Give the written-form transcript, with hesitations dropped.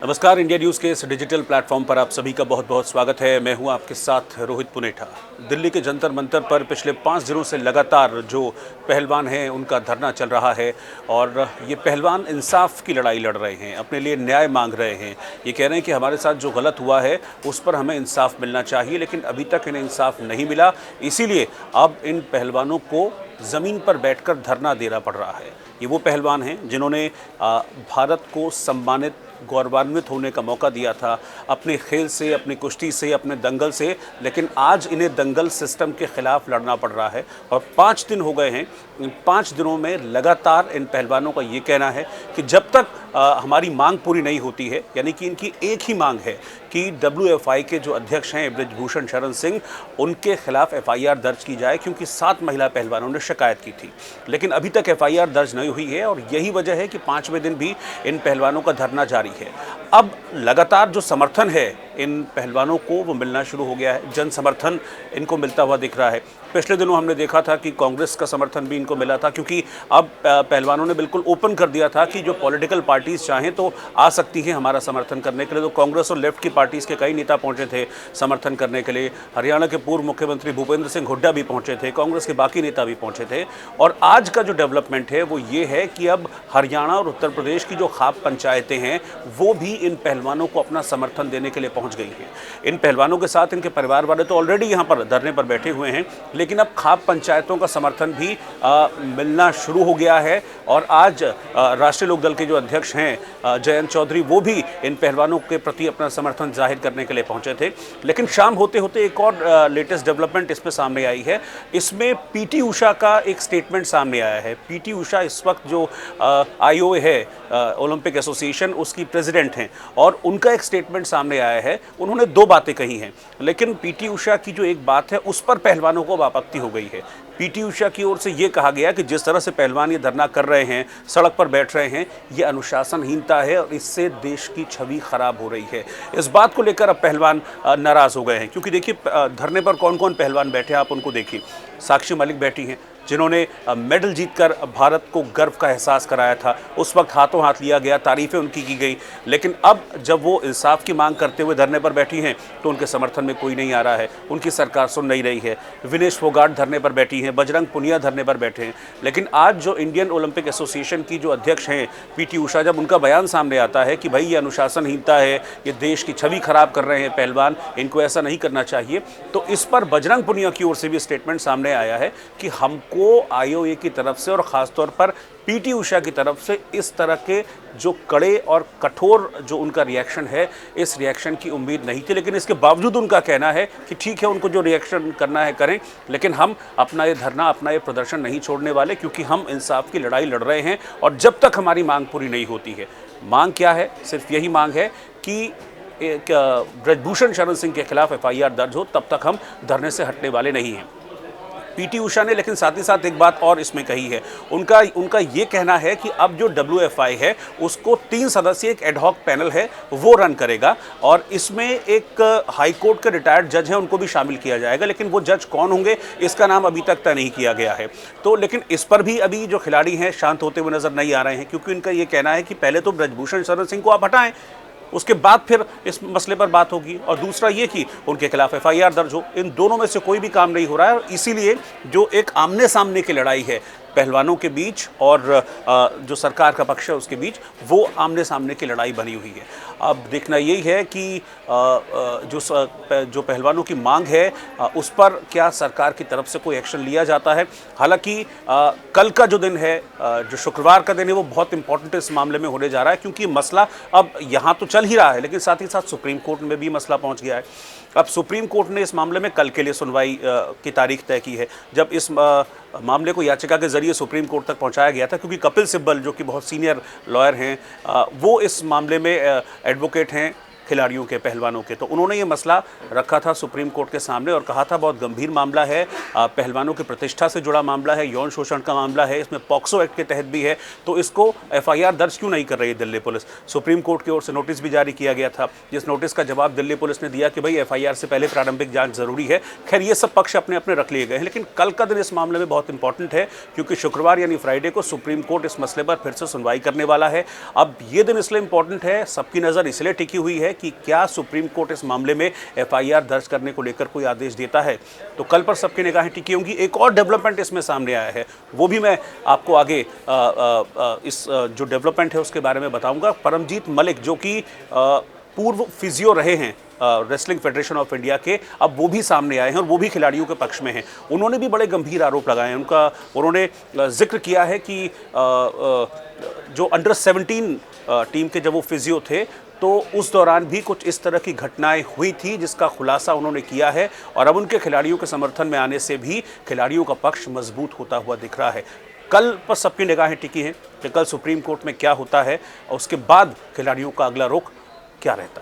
नमस्कार। India news के इस डिजिटल प्लेटफॉर्म पर आप सभी का बहुत बहुत स्वागत है। मैं हूं आपके साथ रोहित पुनेठा। दिल्ली के जंतर मंतर पर पिछले 5 दिनों से लगातार जो पहलवान हैं उनका धरना चल रहा है और ये पहलवान इंसाफ की लड़ाई लड़ रहे हैं, अपने लिए न्याय मांग रहे हैं। ये कह रहे हैं कि हमारे साथ जो गलत हुआ है उस पर हमें इंसाफ मिलना चाहिए, लेकिन अभी तक इन्हें इंसाफ नहीं मिला। इसीलिए अब इन पहलवानों को ज़मीन पर बैठकर धरना देना पड़ रहा है। ये वो पहलवान हैं जिन्होंने भारत को सम्मानित, गौरवान्वित होने का मौका दिया था अपने खेल से, अपनी कुश्ती से, अपने दंगल से, लेकिन आज इन्हें दंगल सिस्टम के ख़िलाफ़ लड़ना पड़ रहा है। और 5 दिन हो गए हैं। इन 5 दिनों में लगातार इन पहलवानों का ये कहना है कि जब तक हमारी मांग पूरी नहीं होती है, यानी कि इनकी एक ही मांग है कि WFI के जो अध्यक्ष हैं बृजभूषण शरण सिंह, उनके खिलाफ FIR दर्ज की जाए, क्योंकि 7 महिला पहलवानों ने शिकायत की थी, लेकिन अभी तक FIR दर्ज नहीं हुई है। और यही वजह है कि 5वें दिन भी इन पहलवानों का धरना जारी है। अब लगातार जो समर्थन है इन पहलवानों को वो मिलना शुरू हो गया है, जन समर्थन इनको मिलता हुआ दिख रहा है। पिछले दिनों हमने देखा था कि कांग्रेस का समर्थन भी इनको मिला था, क्योंकि अब पहलवानों ने बिल्कुल ओपन कर दिया था कि जो पॉलिटिकल पार्टीज़ चाहें तो आ सकती हैं हमारा समर्थन करने के लिए। तो कांग्रेस और लेफ्ट की पार्टीज़ के कई नेता पहुंचे थे समर्थन करने के लिए। हरियाणा के पूर्व मुख्यमंत्री भूपेंद्र सिंह हुड्डा भी पहुंचे थे, कांग्रेस के बाकी नेता भी पहुंचे थे। और आज का जो डेवलपमेंट है वो ये है कि अब हरियाणा और उत्तर प्रदेश की जो खाप पंचायतें हैं वो भी इन पहलवानों को अपना समर्थन देने के लिए पहुँच गई हैं। इन पहलवानों के साथ इनके परिवार वाले तो ऑलरेडी यहाँ पर धरने पर बैठे हुए हैं, लेकिन अब खाप पंचायतों का समर्थन भी मिलना शुरू हो गया है। और आज राष्ट्रीय लोकदल के जो अध्यक्ष हैं जयंत चौधरी, वो भी इन पहलवानों के प्रति अपना समर्थन जाहिर करने के लिए पहुंचे थे। लेकिन शाम होते होते एक और लेटेस्ट डेवलपमेंट इसमें सामने आई है। इसमें PT उषा का एक स्टेटमेंट सामने आया है। PT उषा इस वक्त जो IOA है, ओलंपिक एसोसिएशन, उसकी प्रेसिडेंट हैं, और उनका एक स्टेटमेंट सामने आया है। उन्होंने 2 बातें कही हैं, लेकिन PT उषा की जो एक बात है उस पर पहलवानों को आपत्ति हो गई है। PT उषा की ओर से ये कहा गया कि जिस तरह से पहलवान ये धरना कर रहे हैं, सड़क पर बैठ रहे हैं, ये अनुशासनहीनता है और इससे देश की छवि खराब हो रही है। इस बात को लेकर अब पहलवान नाराज़ हो गए हैं, क्योंकि देखिए धरने पर कौन कौन पहलवान बैठे हैं आप उनको देखिए। साक्षी मलिक बैठी हैं, जिन्होंने मेडल जीतकर भारत को गर्व का एहसास कराया था। उस वक्त हाथों हाथ लिया गया, तारीफ़ें उनकी की गई, लेकिन अब जब वो इंसाफ की मांग करते हुए धरने पर बैठी हैं तो उनके समर्थन में कोई नहीं आ रहा है, उनकी सरकार सुन नहीं रही है। विनेश फोगाट धरने पर बैठी हैं, बजरंग पुनिया धरने पर बैठे हैं। लेकिन आज जो इंडियन ओलंपिक एसोसिएशन की जो अध्यक्ष हैं PT उषा, जब उनका बयान सामने आता है कि भाई ये अनुशासनहीनता है, ये देश की छवि खराब कर रहे हैं पहलवान, इनको ऐसा नहीं करना चाहिए, तो इस पर बजरंग पुनिया की ओर से भी स्टेटमेंट सामने आया है कि हमको IOA की तरफ से और ख़ासतौर पर PT उषा की तरफ से इस तरह के जो कड़े और कठोर जो उनका रिएक्शन है, इस रिएक्शन की उम्मीद नहीं थी। लेकिन इसके बावजूद उनका कहना है कि ठीक है, उनको जो रिएक्शन करना है करें, लेकिन हम अपना ये धरना, अपना ये प्रदर्शन नहीं छोड़ने वाले, क्योंकि हम इंसाफ की लड़ाई लड़ रहे हैं। और जब तक हमारी मांग पूरी नहीं होती है, मांग क्या है, सिर्फ यही मांग है कि बृजभूषण शरण सिंह के खिलाफ FIR दर्ज हो, तब तक हम धरने से हटने वाले नहीं हैं। PT उषा ने लेकिन साथ ही साथ एक बात और इसमें कही है। उनका ये कहना है कि अब जो WFI है उसको 3 सदस्यीय एक एडहॉक पैनल है वो रन करेगा, और इसमें एक हाई कोर्ट के रिटायर्ड जज हैं, उनको भी शामिल किया जाएगा। लेकिन वो जज कौन होंगे, इसका नाम अभी तक तय नहीं किया गया है। तो लेकिन इस पर भी अभी जो खिलाड़ी हैं शांत होते हुए नजर नहीं आ रहे हैं, क्योंकि उनका ये कहना है कि पहले तो बृजभूषण शरण सिंह को आप हटाएं, उसके बाद फिर इस मसले पर बात होगी, और दूसरा ये कि उनके खिलाफ FIR दर्ज हो। इन दोनों में से कोई भी काम नहीं हो रहा है, और इसीलिए जो एक आमने सामने की लड़ाई है पहलवानों के बीच और जो सरकार का पक्ष है उसके बीच, वो आमने सामने की लड़ाई बनी हुई है। अब देखना यही है कि जो पहलवानों की मांग है उस पर क्या सरकार की तरफ से कोई एक्शन लिया जाता है। हालांकि कल का जो दिन है, जो शुक्रवार का दिन है, वो बहुत इंपॉर्टेंट इस मामले में होने जा रहा है, क्योंकि मसला अब यहाँ तो चल ही रहा है, लेकिन साथ ही साथ सुप्रीम कोर्ट में भी मसला पहुँच गया है। अब सुप्रीम कोर्ट ने इस मामले में कल के लिए सुनवाई की तारीख तय की है। जब इस मामले को याचिका के जरिए सुप्रीम कोर्ट तक पहुंचाया गया था, क्योंकि कपिल सिब्बल जो कि बहुत सीनियर लॉयर हैं, वो इस मामले में एडवोकेट हैं, खिलाड़ियों के, पहलवानों के। तो उन्होंने ये मसला रखा था सुप्रीम कोर्ट के सामने और कहा था बहुत गंभीर मामला है, पहलवानों की प्रतिष्ठा से जुड़ा मामला है, यौन शोषण का मामला है, इसमें पॉक्सो एक्ट के तहत भी है, तो इसको एफआईआर दर्ज क्यों नहीं कर रही है दिल्ली पुलिस। सुप्रीम कोर्ट की ओर से नोटिस भी जारी किया गया था, जिस नोटिस का जवाब दिल्ली पुलिस ने दिया कि भाई एफआईआर से पहले प्रारंभिक जांच जरूरी है। खैर ये सब पक्ष अपने अपने रख लिए गए हैं, लेकिन कल का दिन इस मामले में बहुत इंपॉर्टेंट है, क्योंकि शुक्रवार यानी फ्राइडे को सुप्रीम कोर्ट इस मसले पर फिर से सुनवाई करने वाला है। अब ये दिन इसलिए इंपॉर्टेंट है, सबकी नज़र इसलिए टिकी हुई है कि क्या सुप्रीम कोर्ट इस मामले में एफआईआर दर्ज करने को लेकर कोई आदेश देता है। तो कल पर सबकी निगाहें टिकी होंगी। एक और डेवलपमेंट इसमें सामने आया है, वो भी मैं आपको आगे इस जो डेवलपमेंट है उसके बारे में बताऊंगा। परमजीत मलिक जो कि पूर्व फिजियो रहे हैं रेसलिंग फेडरेशन ऑफ इंडिया के, अब वो भी सामने आए हैं और वो भी खिलाड़ियों के पक्ष में हैं। उन्होंने भी बड़े गंभीर आरोप लगाए हैं। उन्होंने जिक्र किया है कि जो अंडर 17 टीम के जब वो फिजियो थे तो उस दौरान भी कुछ इस तरह की घटनाएं हुई थी, जिसका खुलासा उन्होंने किया है। और अब उनके खिलाड़ियों के समर्थन में आने से भी खिलाड़ियों का पक्ष मजबूत होता हुआ दिख रहा है। कल पर सबकी निगाहें टिकी हैं कि कल सुप्रीम कोर्ट में क्या होता है और उसके बाद खिलाड़ियों का अगला रुख क्या रहता है।